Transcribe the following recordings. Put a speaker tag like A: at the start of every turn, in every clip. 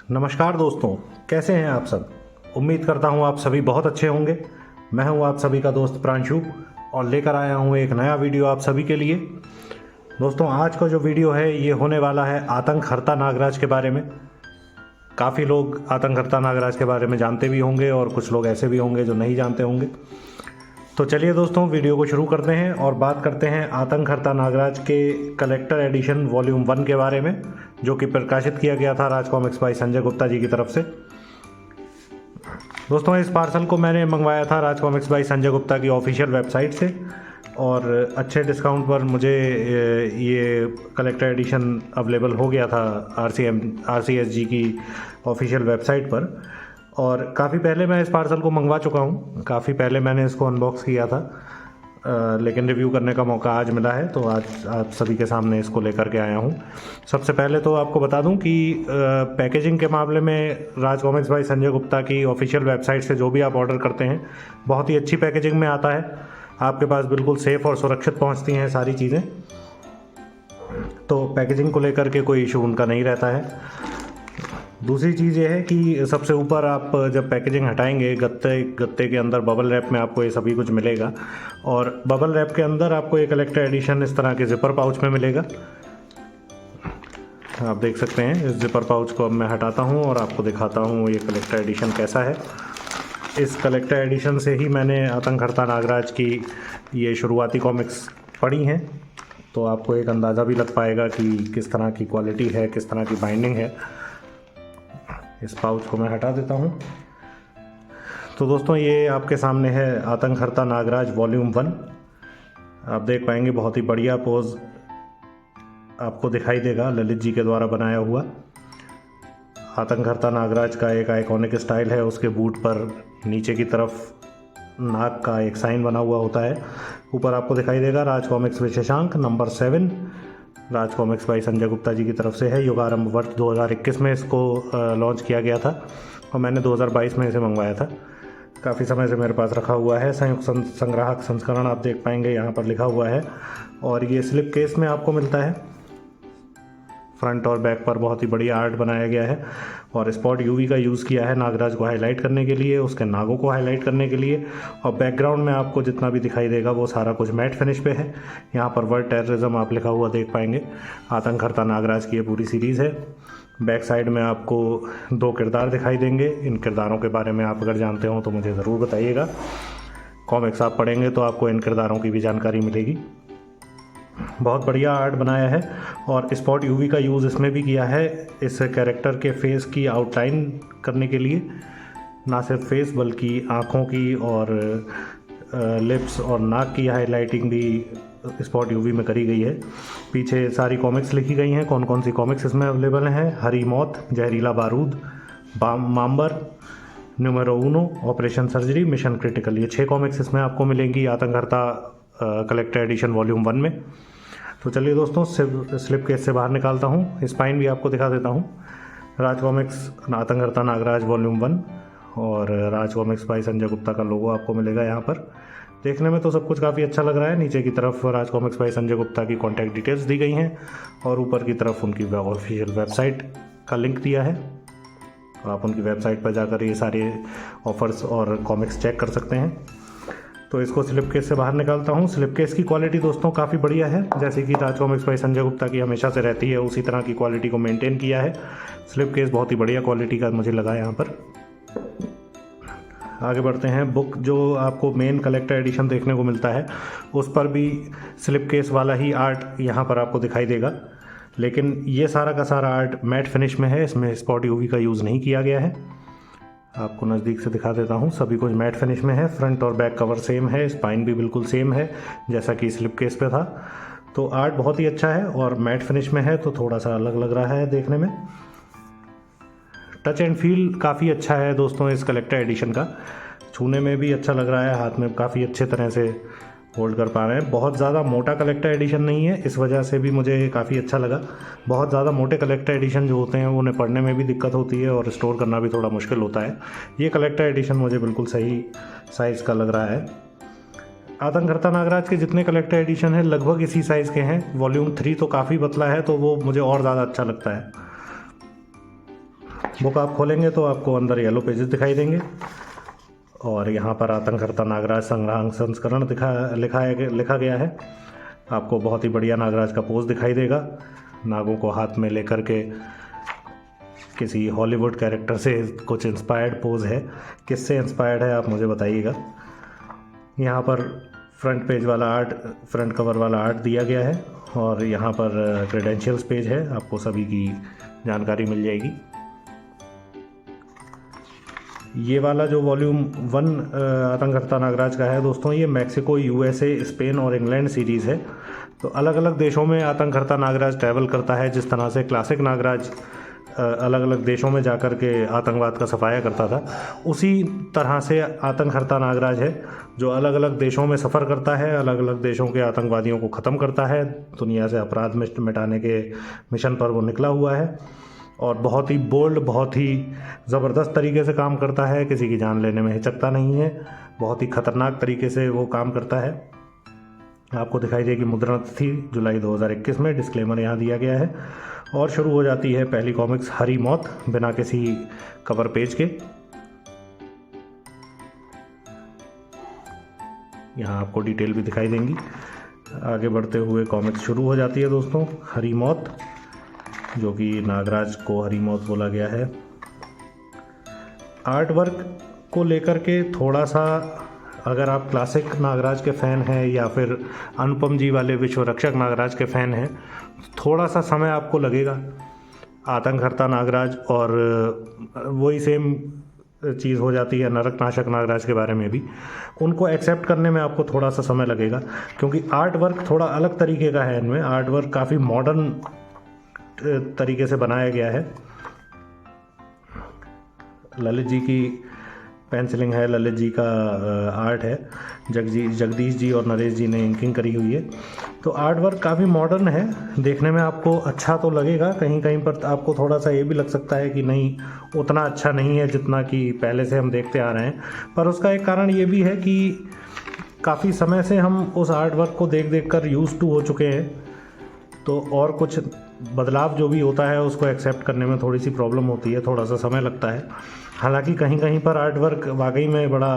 A: नमस्कार दोस्तों, कैसे हैं आप सब। उम्मीद करता हूं आप सभी बहुत अच्छे होंगे। मैं हूं आप सभी का दोस्त प्रांशु और लेकर आया हूं एक नया वीडियो आप सभी के लिए। दोस्तों, आज का जो वीडियो है ये होने वाला है आतंकहर्ता नागराज के बारे में। काफ़ी लोग आतंकहर्ता नागराज के बारे में जानते भी होंगे और कुछ लोग ऐसे भी होंगे जो नहीं जानते होंगे। तो चलिए दोस्तों, वीडियो को शुरू करते हैं और बात करते हैं आतंकहर्ता नागराज के कलेक्टर एडिशन वॉल्यूम 1 के बारे में, जो कि प्रकाशित किया गया था राज कॉमिक्स बाय संजय गुप्ता जी की तरफ से। दोस्तों, इस पार्सल को मैंने मंगवाया था राज कॉमिक्स बाय संजय गुप्ता की ऑफिशियल वेबसाइट से और अच्छे डिस्काउंट पर मुझे ये कलेक्टर एडिशन अवेलेबल हो गया था RCSG की ऑफिशियल वेबसाइट पर। और काफ़ी पहले मैं इस पार्सल को मंगवा चुका हूँ, काफ़ी पहले मैंने इसको अनबॉक्स किया था, लेकिन रिव्यू करने का मौका आज मिला है तो आज आप सभी के सामने इसको लेकर के आया हूँ। सबसे पहले तो आपको बता दूँ कि पैकेजिंग के मामले में राज कॉमिक्स बाय संजय गुप्ता की ऑफिशियल वेबसाइट से जो भी आप ऑर्डर करते हैं बहुत ही अच्छी पैकेजिंग में आता है, आपके पास बिल्कुल सेफ़ और सुरक्षित पहुँचती हैं सारी चीज़ें। तो पैकेजिंग को लेकर के कोई इशू उनका नहीं रहता है। दूसरी चीज़ ये है कि सबसे ऊपर आप जब पैकेजिंग हटाएंगे, गत्ते के अंदर बबल रैप में आपको ये सभी कुछ मिलेगा और बबल रैप के अंदर आपको ये कलेक्टर एडिशन इस तरह के ज़िपर पाउच में मिलेगा। आप देख सकते हैं, इस ज़िपर पाउच को अब मैं हटाता हूँ और आपको दिखाता हूँ ये कलेक्टर एडिशन कैसा है। इस कलेक्टर एडिशन से ही मैंने आतंकहर्ता नागराज की ये शुरुआती कॉमिक्स पढ़ी हैं, तो आपको एक अंदाज़ा भी लग पाएगा कि किस तरह की क्वालिटी है, किस तरह की बाइंडिंग है। इस पाउच को मैं हटा देता हूँ। तो दोस्तों, ये आपके सामने है आतंकहर्ता नागराज वॉल्यूम 1। आप देख पाएंगे बहुत ही बढ़िया पोज आपको दिखाई देगा, ललित जी के द्वारा बनाया हुआ। आतंकहर्ता नागराज का एक आइकॉनिक स्टाइल है, उसके बूट पर नीचे की तरफ नाग का एक साइन बना हुआ होता है। ऊपर आपको दिखाई देगा राज कॉमिक्स विशेषांक number 7, Raj comics by Sanjay Gupta ji की तरफ से है। युगारंभ वर्ष 2021 में इसको लॉन्च किया गया था और मैंने 2022 में इसे मंगवाया था। काफ़ी समय से मेरे पास रखा हुआ है। संयुक्त संग्राहक संस्करण आप देख पाएंगे यहाँ पर लिखा हुआ है और ये स्लिप केस में आपको मिलता है। फ्रंट और बैक पर बहुत ही बढ़िया आर्ट बनाया गया है और स्पॉट यूवी का यूज़ किया है नागराज को हाईलाइट करने के लिए, उसके नागों को हाईलाइट करने के लिए। और बैकग्राउंड में आपको जितना भी दिखाई देगा वो सारा कुछ मैट फिनिश पे है। यहाँ पर वर्ल्ड टेररिज्म आप लिखा हुआ देख पाएंगे। आतंकहर्ता नागराज की ये पूरी सीरीज़ है। बैक साइड में आपको 2 किरदार दिखाई देंगे। इन किरदारों के बारे में आप अगर जानते हो तो मुझे ज़रूर बताइएगा। कॉमिक्स आप पढ़ेंगे तो आपको इन किरदारों की भी जानकारी मिलेगी। बहुत बढ़िया आर्ट बनाया है और स्पॉट यूवी का यूज़ इसमें भी किया है, इस कैरेक्टर के फेस की आउटलाइन करने के लिए। ना सिर्फ फेस बल्कि आँखों की और लिप्स और नाक की हाईलाइटिंग भी स्पॉट यूवी में करी गई है। पीछे सारी कॉमिक्स लिखी गई हैं, कौन कौन सी कॉमिक्स इसमें अवेलेबल हैं। हरी मौत, जहरीला बारूद, माम्बर, न्यूमेरो 1, ऑपरेशन सर्जरी, मिशन क्रिटिकल, ये 6 कॉमिक्स इसमें आपको मिलेंगी आतंकहर्ता कलेक्टर एडिशन वॉल्यूम 1 में। तो चलिए दोस्तों, स्लिप केस से बाहर निकालता हूँ, स्पाइन भी आपको दिखा देता हूँ। राज कॉमिक्स आतंकहर्ता नागराज वॉल्यूम 1 और राज कॉमिक्स बाय संजय गुप्ता का लोगो आपको मिलेगा यहाँ पर। देखने में तो सब कुछ काफ़ी अच्छा लग रहा है। नीचे की तरफ राज कॉमिक्स बाय संजय गुप्ता की कॉन्टैक्ट डिटेल्स दी गई हैं और ऊपर की तरफ उनकी ऑफिशियल वेबसाइट का लिंक दिया है। आप उनकी वेबसाइट पर जाकर ये सारे ऑफर्स और कॉमिक्स चेक कर सकते हैं। तो इसको स्लिप केस से बाहर निकालता हूँ। स्लिप केस की क्वालिटी दोस्तों काफ़ी बढ़िया है, जैसे कि राज कॉमिक्स बाय संजय गुप्ता की हमेशा से रहती है, उसी तरह की क्वालिटी को मेंटेन किया है। स्लिप केस बहुत ही बढ़िया क्वालिटी का मुझे लगा यहाँ पर। आगे बढ़ते हैं। बुक जो आपको मेन कलेक्टर एडिशन देखने को मिलता है उस पर भी स्लिप केस वाला ही आर्ट यहाँ पर आपको दिखाई देगा, लेकिन ये सारा का सारा आर्ट मैट फिनिश में है, इसमें स्पॉट यूवी का यूज़ नहीं किया गया है। आपको नज़दीक से दिखा देता हूँ, सभी कुछ मैट फिनिश में है। फ्रंट और बैक कवर सेम है, स्पाइन भी बिल्कुल सेम है जैसा कि स्लिप केस पे था। तो आर्ट बहुत ही अच्छा है और मैट फिनिश में है तो थोड़ा सा अलग लग रहा है देखने में। टच एंड फील काफ़ी अच्छा है दोस्तों इस कलेक्टर एडिशन का, छूने में भी अच्छा लग रहा है, हाथ में काफ़ी अच्छे तरह से होल्ड कर पा रहे हैं। बहुत ज़्यादा मोटा कलेक्टर एडिशन नहीं है, इस वजह से भी मुझे काफ़ी अच्छा लगा। बहुत ज़्यादा मोटे कलेक्टर एडिशन जो होते हैं उन्हें पढ़ने में भी दिक्कत होती है और स्टोर करना भी थोड़ा मुश्किल होता है। ये कलेक्टर एडिशन मुझे बिल्कुल सही साइज़ का लग रहा है। आतंकहर्ता नागराज के जितने कलेक्टर एडिशन हैं लगभग इसी साइज़ के हैं। वॉल्यूम 3 तो काफ़ी पतला है तो वो मुझे और ज़्यादा अच्छा लगता है। बुक आप खोलेंगे तो आपको अंदर येलो पेजेस दिखाई देंगे और यहाँ पर आतंकहर्ता नागराज संग्रहांक संस्करण लिखा गया है। आपको बहुत ही बढ़िया नागराज का पोज दिखाई देगा, नागों को हाथ में लेकर के किसी हॉलीवुड कैरेक्टर से कुछ इंस्पायर्ड पोज है। किससे इंस्पायर्ड है आप मुझे बताइएगा। यहाँ पर फ्रंट पेज वाला आर्ट, फ्रंट कवर वाला आर्ट दिया गया है और यहाँ पर क्रेडेंशियल्स पेज है, आपको सभी की जानकारी मिल जाएगी। ये वाला जो वॉल्यूम 1 आतंकहर्ता नागराज का है दोस्तों, ये मैक्सिको, यूएसए, स्पेन और इंग्लैंड सीरीज़ है। तो अलग अलग देशों में आतंकहर्ता नागराज ट्रैवल करता है। जिस तरह से क्लासिक नागराज अलग अलग देशों में जाकर के आतंकवाद का सफाया करता था, उसी तरह से आतंकहर्ता नागराज है जो अलग अलग देशों में सफ़र करता है, अलग अलग देशों के आतंकवादियों को ख़त्म करता है, दुनिया से अपराध मिटाने के मिशन पर वो निकला हुआ है और बहुत ही बोल्ड, बहुत ही ज़बरदस्त तरीके से काम करता है। किसी की जान लेने में हिचकता नहीं है, बहुत ही ख़तरनाक तरीके से वो काम करता है। आपको दिखाई देगी मुद्रण तिथि जुलाई 2021 में, डिस्क्लेमर यहाँ दिया गया है। और शुरू हो जाती है पहली कॉमिक्स हरी मौत, बिना किसी कवर पेज के। यहाँ आपको डिटेल भी दिखाई देंगी। आगे बढ़ते हुए कॉमिक्स शुरू हो जाती है दोस्तों, हरी मौत, जो कि नागराज को हरी मौत बोला गया है। आर्ट वर्क को लेकर के थोड़ा सा, अगर आप क्लासिक नागराज के फ़ैन हैं या फिर अनुपम जी वाले विश्व रक्षक नागराज के फ़ैन हैं, थोड़ा सा समय आपको लगेगा। आतंकहर्ता नागराज और वही सेम चीज़ हो जाती है नरकनाशक नागराज के बारे में भी, उनको एक्सेप्ट करने में आपको थोड़ा सा समय लगेगा, क्योंकि आर्ट वर्क थोड़ा अलग तरीके का है। इनमें आर्ट वर्क काफ़ी मॉडर्न तरीके से बनाया गया है। ललित जी की पेंसिलिंग है, ललित जी का आर्ट है, जगदीश जी और नरेश जी ने इंकिंग करी हुई है। तो आर्ट वर्क काफ़ी मॉडर्न है, देखने में आपको अच्छा तो लगेगा। कहीं कहीं पर आपको थोड़ा सा ये भी लग सकता है कि नहीं, उतना अच्छा नहीं है जितना कि पहले से हम देखते आ रहे हैं। पर उसका एक कारण ये भी है कि काफ़ी समय से हम उस आर्ट वर्क को देख देख कर यूज़ टू हो चुके हैं, तो और कुछ बदलाव जो भी होता है उसको एक्सेप्ट करने में थोड़ी सी प्रॉब्लम होती है, थोड़ा सा समय लगता है। हालांकि कहीं कहीं पर आर्ट वर्क वाकई में बड़ा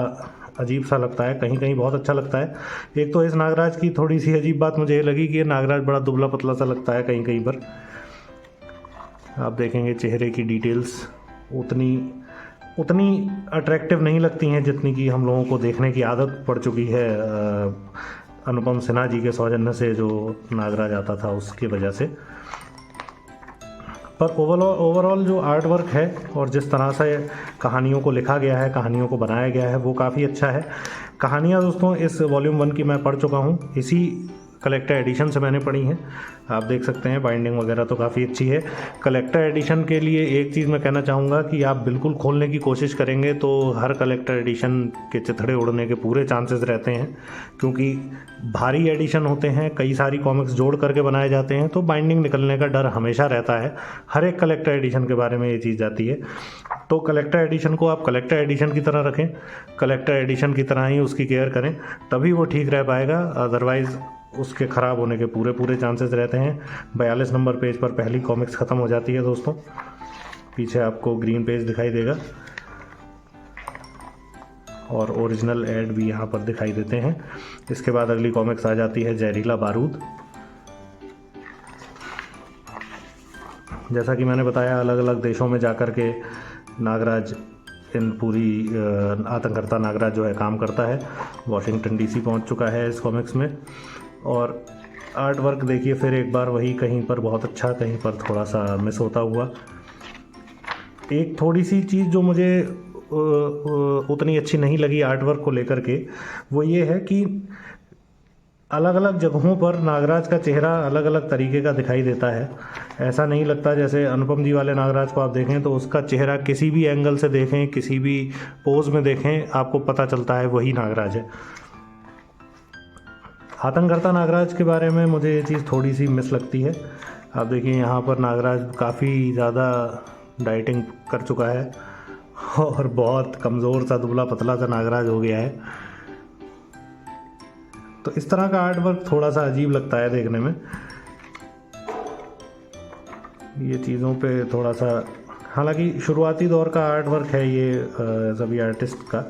A: अजीब सा लगता है, कहीं कहीं बहुत अच्छा लगता है। एक तो इस नागराज की थोड़ी सी अजीब बात मुझे ये लगी कि ये नागराज बड़ा दुबला पतला सा लगता है कहीं कहीं पर। आप देखेंगे चेहरे की डिटेल्स उतनी अट्रैक्टिव नहीं लगती हैं जितनी कि हम लोगों को देखने की आदत पड़ चुकी है अनुपम सिन्हा जी के सौजन्य से जो नागराज आता था उसकी वजह से। पर ओवरऑल जो आर्ट वर्क है और जिस तरह से कहानियों को लिखा गया है, कहानियों को बनाया गया है, वो काफ़ी अच्छा है। कहानियाँ दोस्तों इस वॉल्यूम 1 की मैं पढ़ चुका हूँ, इसी कलेक्टर एडिशन से मैंने पढ़ी हैं। आप देख सकते हैं बाइंडिंग वगैरह तो काफ़ी अच्छी है। कलेक्टर एडिशन के लिए एक चीज़ मैं कहना चाहूँगा कि आप बिल्कुल खोलने की कोशिश करेंगे तो हर कलेक्टर एडिशन के चिथड़े उड़ने के पूरे चांसेस रहते हैं, क्योंकि भारी एडिशन होते हैं, कई सारी कॉमिक्स जोड़ करके बनाए जाते हैं, तो बाइंडिंग निकलने का डर हमेशा रहता है। हर एक कलेक्टर एडिशन के बारे में ये चीज़ जाती है। तो कलेक्टर एडिशन को आप कलेक्टर एडिशन की तरह रखें, कलेक्टर एडिशन की तरह ही उसकी केयर करें, तभी वो ठीक रह पाएगा। अदरवाइज़ उसके ख़राब होने के पूरे चांसेस रहते हैं। 42 नंबर पेज पर पहली कॉमिक्स ख़त्म हो जाती है दोस्तों। पीछे आपको ग्रीन पेज दिखाई देगा और ओरिजिनल एड भी यहाँ पर दिखाई देते हैं। इसके बाद अगली कॉमिक्स आ जाती है जहरीला बारूद। जैसा कि मैंने बताया, अलग अलग देशों में जाकर के नागराज इन पूरी आतंकहर्ता नागराज जो है काम करता है। वाशिंगटन डीसी पहुंच चुका है इस कॉमिक्स में। और आर्ट वर्क देखिए फिर एक बार, वही कहीं पर बहुत अच्छा, कहीं पर थोड़ा सा मिस होता हुआ। एक थोड़ी सी चीज़ जो मुझे उतनी अच्छी नहीं लगी आर्ट वर्क को लेकर के, वो ये है कि अलग अलग जगहों पर नागराज का चेहरा अलग अलग तरीके का दिखाई देता है। ऐसा नहीं लगता, जैसे अनुपम जी वाले नागराज को आप देखें तो उसका चेहरा किसी भी एंगल से देखें, किसी भी पोज में देखें, आपको पता चलता है वही नागराज है। आतंकहर्ता नागराज के बारे में मुझे ये चीज़ थोड़ी सी मिस लगती है। आप देखिए यहाँ पर नागराज काफ़ी ज़्यादा डाइटिंग कर चुका है और बहुत कमज़ोर सा दुबला पतला सा नागराज हो गया है। तो इस तरह का आर्ट वर्क थोड़ा सा अजीब लगता है देखने में। ये चीज़ों पे थोड़ा सा हालांकि शुरुआती दौर का आर्ट वर्क है ये सभी आर्टिस्ट का,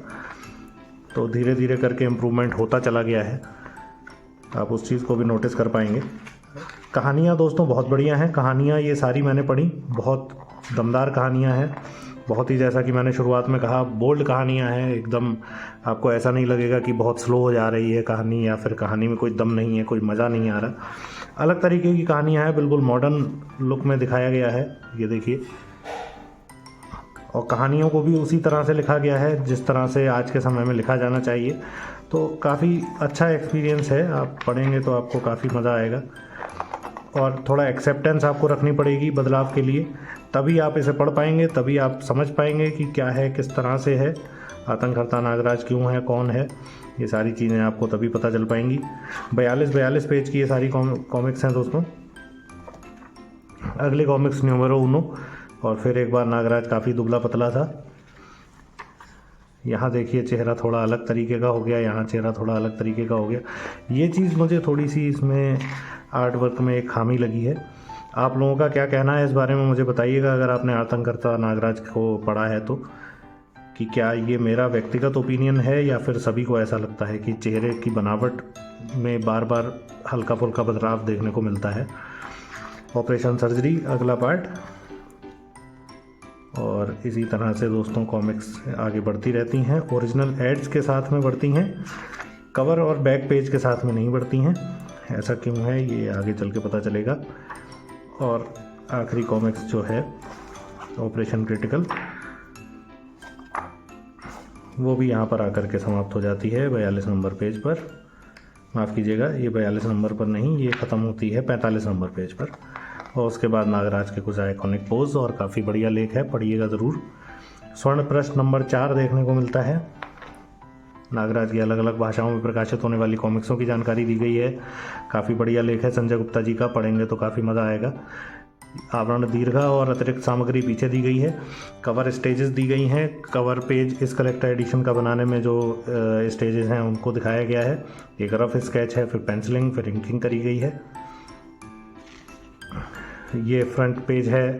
A: तो धीरे धीरे करके इम्प्रूवमेंट होता चला गया है, आप उस चीज़ को भी नोटिस कर पाएंगे। कहानियाँ दोस्तों बहुत बढ़िया हैं, कहानियाँ ये सारी मैंने पढ़ी, बहुत दमदार कहानियाँ हैं, बहुत ही, जैसा कि मैंने शुरुआत में कहा, बोल्ड कहानियाँ हैं एकदम। आपको ऐसा नहीं लगेगा कि बहुत स्लो हो जा रही है कहानी या फिर कहानी में कोई दम नहीं है, कोई मज़ा नहीं आ रहा। अलग तरीके की कहानियाँ हैं, बिल्कुल मॉडर्न लुक में दिखाया गया है, ये देखिए। और कहानियों को भी उसी तरह से लिखा गया है जिस तरह से आज के समय में लिखा जाना चाहिए। तो काफ़ी अच्छा एक्सपीरियंस है, आप पढ़ेंगे तो आपको काफ़ी मज़ा आएगा। और थोड़ा एक्सेप्टेंस आपको रखनी पड़ेगी बदलाव के लिए, तभी आप इसे पढ़ पाएंगे, तभी आप समझ पाएंगे कि क्या है, किस तरह से है, आतंककर्ता नागराज क्यों है, कौन है, ये सारी चीज़ें आपको तभी पता चल पाएंगी। 42 पेज की ये सारी कॉमिक्स हैं दोस्तों। अगले कॉमिक्स न्यूमेरो 1, और फिर एक बार नागराज काफ़ी दुबला पतला था। यहाँ देखिए चेहरा थोड़ा अलग तरीके का हो गया, यहाँ चेहरा थोड़ा अलग तरीके का हो गया। ये चीज़ मुझे थोड़ी सी इसमें आर्ट वर्क में एक खामी लगी है। आप लोगों का क्या कहना है इस बारे में मुझे बताइएगा, अगर आपने आतंककर्ता नागराज को पढ़ा है तो, कि क्या ये मेरा व्यक्तिगत ओपिनियन है या फिर सभी को ऐसा लगता है कि चेहरे की बनावट में बार बार हल्का फुल्का बदलाव देखने को मिलता है। ऑपरेशन सर्जरी अगला पार्ट। और इसी तरह से दोस्तों कॉमिक्स आगे बढ़ती रहती हैं, ओरिजिनल एड्स के साथ में बढ़ती हैं, कवर और बैक पेज के साथ में नहीं बढ़ती हैं। ऐसा क्यों है ये आगे चल के पता चलेगा। और आखिरी कॉमिक्स जो है ऑपरेशन क्रिटिकल, वो भी यहाँ पर आकर के समाप्त हो जाती है 42 नंबर पेज पर। माफ़ कीजिएगा, ये 42 नंबर पर नहीं, ये ख़त्म होती है 45 नंबर पेज पर। और उसके बाद नागराज के कुछ आइकॉनिक पोज, और काफ़ी बढ़िया लेख है, पढ़िएगा ज़रूर। स्वर्ण पृष्ठ नंबर 4 देखने को मिलता है। नागराज की अलग अलग भाषाओं में प्रकाशित होने वाली कॉमिक्सों की जानकारी दी गई है। काफ़ी बढ़िया लेख है संजय गुप्ता जी का, पढ़ेंगे तो काफ़ी मज़ा आएगा। आवरण दीर्घा और अतिरिक्त सामग्री पीछे दी गई है। कवर स्टेजेस दी गई हैं। कवर पेज इस कलेक्टर एडिशन का बनाने में जो स्टेजेस हैं उनको दिखाया गया है। एक रफ स्केच है, फिर पेंसिलिंग, फिर इंकिंग करी गई है। ये फ्रंट पेज है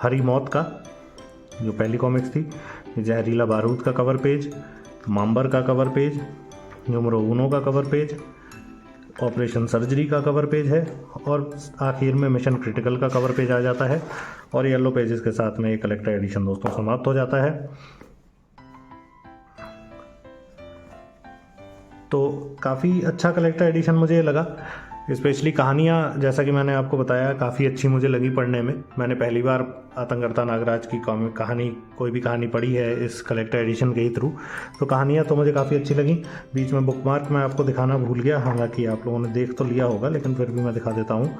A: हरी मौत का, जो पहली कॉमिक्स थी। जहरीला बारूद का कवर पेज, मांबर का कवर पेज, न्यूमेरो 1 का कवर पेज, ऑपरेशन सर्जरी का कवर पेज है, और आखिर में मिशन क्रिटिकल का कवर पेज आ जाता है। और येलो पेजेस के साथ में ये कलेक्टर एडिशन दोस्तों समाप्त हो जाता है। तो काफ़ी अच्छा कलेक्टर एडिशन मुझे लगा। स्पेशली कहानियाँ, जैसा कि मैंने आपको बताया, काफ़ी अच्छी मुझे लगी पढ़ने में। मैंने पहली बार आतंककर्ता नागराज की कहानी, कोई भी कहानी पढ़ी है इस कलेक्टर एडिशन के ही थ्रू, तो कहानियाँ तो मुझे काफ़ी अच्छी लगी। बीच में बुकमार्क मैं आपको दिखाना भूल गया, हालांकि आप लोगों ने देख तो लिया होगा, लेकिन फिर भी मैं दिखा देता हूँ।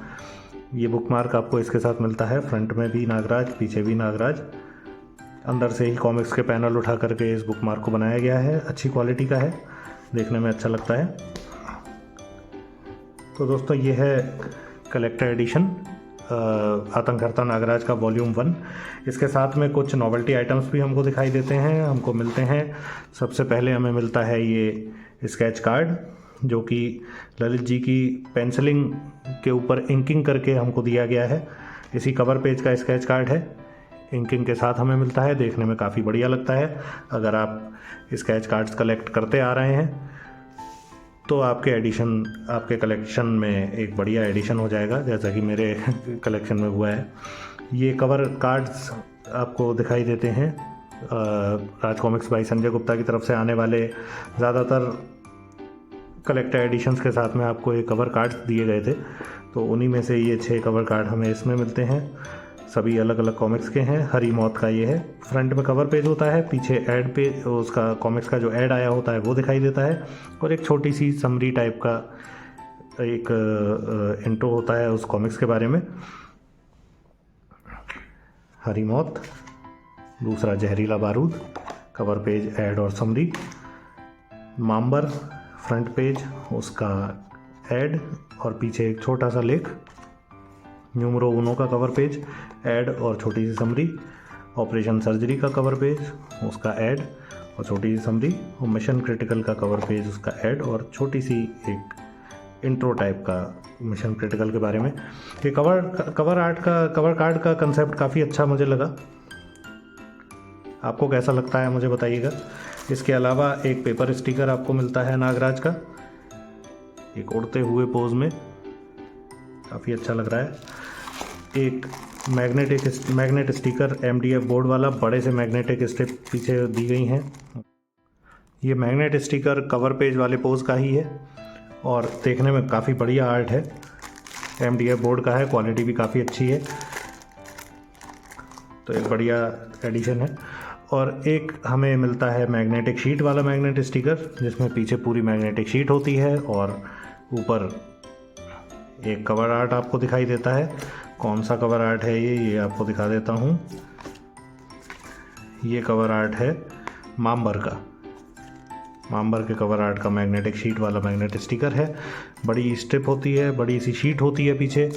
A: ये बुकमार्क आपको इसके साथ मिलता है, फ्रंट में भी नागराज, पीछे भी नागराज। अंदर से ही कॉमिक्स के पैनल उठा करके इस बुकमार्क को बनाया गया है। अच्छी क्वालिटी का है, देखने में अच्छा लगता है। तो दोस्तों ये है कलेक्टर एडिशन आतंककर्ता नागराज का वॉल्यूम 1। इसके साथ में कुछ नॉवेल्टी आइटम्स भी हमको दिखाई देते हैं, हमको मिलते हैं। सबसे पहले हमें मिलता है ये स्केच कार्ड, जो कि ललित जी की पेंसिलिंग के ऊपर इंकिंग करके हमको दिया गया है। इसी कवर पेज का स्केच कार्ड है, इंकिंग के साथ हमें मिलता है। देखने में काफ़ी बढ़िया लगता है। अगर आप स्केच कार्ड्स कलेक्ट करते आ रहे हैं तो आपके कलेक्शन में एक बढ़िया एडिशन हो जाएगा, जैसा कि मेरे कलेक्शन में हुआ है। ये कवर कार्ड्स आपको दिखाई देते हैं राज कॉमिक्स बाई संजय गुप्ता की तरफ से आने वाले ज़्यादातर कलेक्टर एडिशंस के साथ में आपको ये कवर कार्ड्स दिए गए थे, तो उन्हीं में से ये 6 कवर कार्ड हमें इसमें मिलते हैं। सभी अलग अलग कॉमिक्स के हैं। हरी मौत का ये है, फ्रंट में कवर पेज होता है, पीछे एड पेज, उसका कॉमिक्स का जो ऐड आया होता है वो दिखाई देता है, और एक छोटी सी समरी टाइप का एक इंट्रो होता है उस कॉमिक्स के बारे में। हरी मौत, दूसरा जहरीला बारूद, कवर पेज, ऐड और समरी। मांबर, फ्रंट पेज, उसका ऐड और पीछे एक छोटा सा लेख। न्यूमेरो 1 का कवर पेज, ऐड और छोटी सी समरी। ऑपरेशन सर्जरी का कवर पेज, उसका ऐड और छोटी सी समरी। और मिशन क्रिटिकल का कवर पेज, उसका ऐड और छोटी सी एक इंट्रो टाइप का मिशन क्रिटिकल के बारे में। ये कवर कार्ड का कंसेप्ट काफ़ी अच्छा मुझे लगा। आपको कैसा लगता है मुझे बताइएगा। इसके अलावा एक पेपर स्टिकर आपको मिलता है नागराज का, एक उड़ते हुए पोज में, काफ़ी अच्छा लग रहा है। एक मैग्नेट स्टिकर MDF बोर्ड वाला, बड़े से मैग्नेटिक स्ट्रिप पीछे दी गई हैं। ये मैग्नेट स्टिकर कवर पेज वाले पोज का ही है और देखने में काफ़ी बढ़िया आर्ट है। MDF बोर्ड का है, क्वालिटी भी काफ़ी अच्छी है, तो एक बढ़िया एडिशन है। और एक हमें मिलता है मैग्नेटिक शीट वाला मैग्नेट स्टिकर, जिसमें पीछे पूरी मैग्नेटिक शीट होती है और ऊपर एक कवर आर्ट आपको दिखाई देता है। कौन सा कवर आर्ट है ये आपको दिखा देता हूँ। ये कवर आर्ट है माम्बर का, माम्बर के कवर आर्ट का मैग्नेटिक शीट वाला मैग्नेट स्टिकर है। बड़ी स्ट्रिप होती है, बड़ी सी शीट होती है पीछे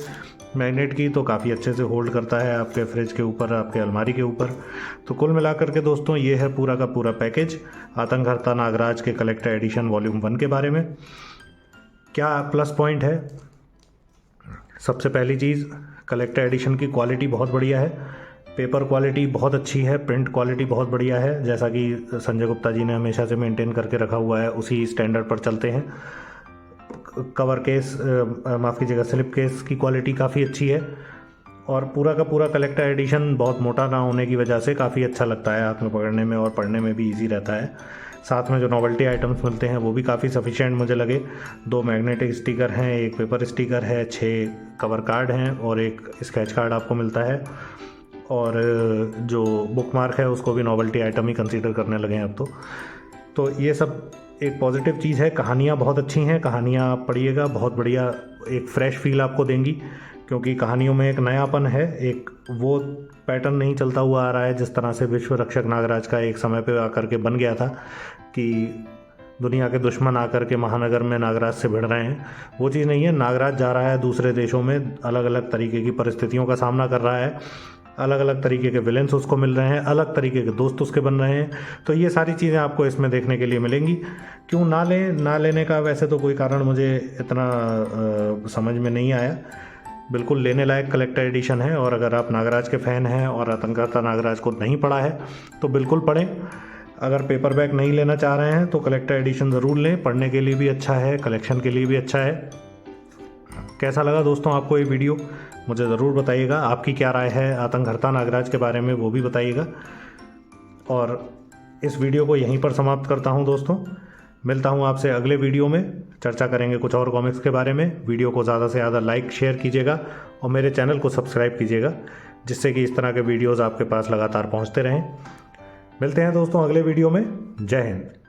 A: मैग्नेट की, तो काफ़ी अच्छे से होल्ड करता है आपके फ्रिज के ऊपर, आपके अलमारी के ऊपर। तो कुल मिलाकर के दोस्तों ये है पूरा का पूरा पैकेज आतंकहर्ता नागराज के कलेक्टर एडिशन वॉल्यूम 1 के बारे में। क्या प्लस पॉइंट है? सबसे पहली चीज़, कलेक्टर एडिशन की क्वालिटी बहुत बढ़िया है, पेपर क्वालिटी बहुत अच्छी है, प्रिंट क्वालिटी बहुत बढ़िया है। जैसा कि संजय गुप्ता जी ने हमेशा से मेंटेन करके रखा हुआ है, उसी स्टैंडर्ड पर चलते हैं। कवर केस, माफ़ कीजिएगा, स्लिप केस की क्वालिटी काफ़ी अच्छी है और पूरा का पूरा कलेक्टर एडिशन बहुत मोटा ना होने की वजह से काफ़ी अच्छा लगता है हाथ में पकड़ने में और पढ़ने में भी ईजी रहता है। साथ में जो नॉवेल्टी आइटम्स मिलते हैं वो भी काफ़ी सफिशिएंट मुझे लगे। 2 मैग्नेटिक स्टिकर हैं, एक पेपर स्टिकर है, 6 कवर कार्ड हैं और एक स्केच कार्ड आपको मिलता है। और जो बुक मार्क है उसको भी नॉवेल्टी आइटम ही कंसीडर करने लगे हैं अब तो ये सब एक पॉजिटिव चीज़ है। कहानियाँ बहुत अच्छी हैं, कहानियाँ आप पढ़िएगा, बहुत बढ़िया एक फ़्रेश फील आपको देंगी, क्योंकि कहानियों में एक नयापन है, एक वो पैटर्न नहीं चलता हुआ आ रहा है जिस तरह से विश्व रक्षक नागराज का एक समय पे आकर के बन गया था कि दुनिया के दुश्मन आकर के महानगर में नागराज से भिड़ रहे हैं। वो चीज़ नहीं है। नागराज जा रहा है दूसरे देशों में, अलग अलग तरीके की परिस्थितियों का सामना कर रहा है, अलग अलग तरीके के विलेंस उसको मिल रहे हैं, अलग तरीके के दोस्त उसके बन रहे हैं। तो ये सारी चीज़ें आपको इसमें देखने के लिए मिलेंगी। क्यों ना लेने का वैसे तो कोई कारण मुझे इतना समझ में नहीं आया। बिल्कुल लेने लायक कलेक्टर एडिशन है और अगर आप नागराज के फ़ैन हैं और आतंकहर्ता नागराज को नहीं पढ़ा है तो बिल्कुल पढ़ें। अगर पेपर बैक नहीं लेना चाह रहे हैं तो कलेक्टर एडिशन ज़रूर लें, पढ़ने के लिए भी अच्छा है, कलेक्शन के लिए भी अच्छा है। कैसा लगा दोस्तों आपको ये वीडियो, मुझे ज़रूर बताइएगा। आपकी क्या राय है आतंकहर्ता नागराज के बारे में, वो भी बताइएगा। और इस वीडियो को यहीं पर समाप्त करता हूँ दोस्तों। मिलता हूँ आपसे अगले वीडियो में, चर्चा करेंगे कुछ और कॉमिक्स के बारे में। वीडियो को ज़्यादा से ज़्यादा लाइक शेयर कीजिएगा और मेरे चैनल को सब्सक्राइब कीजिएगा, जिससे कि इस तरह के वीडियोज़ आपके पास लगातार पहुँचते रहें। मिलते हैं दोस्तों अगले वीडियो में। जय हिंद।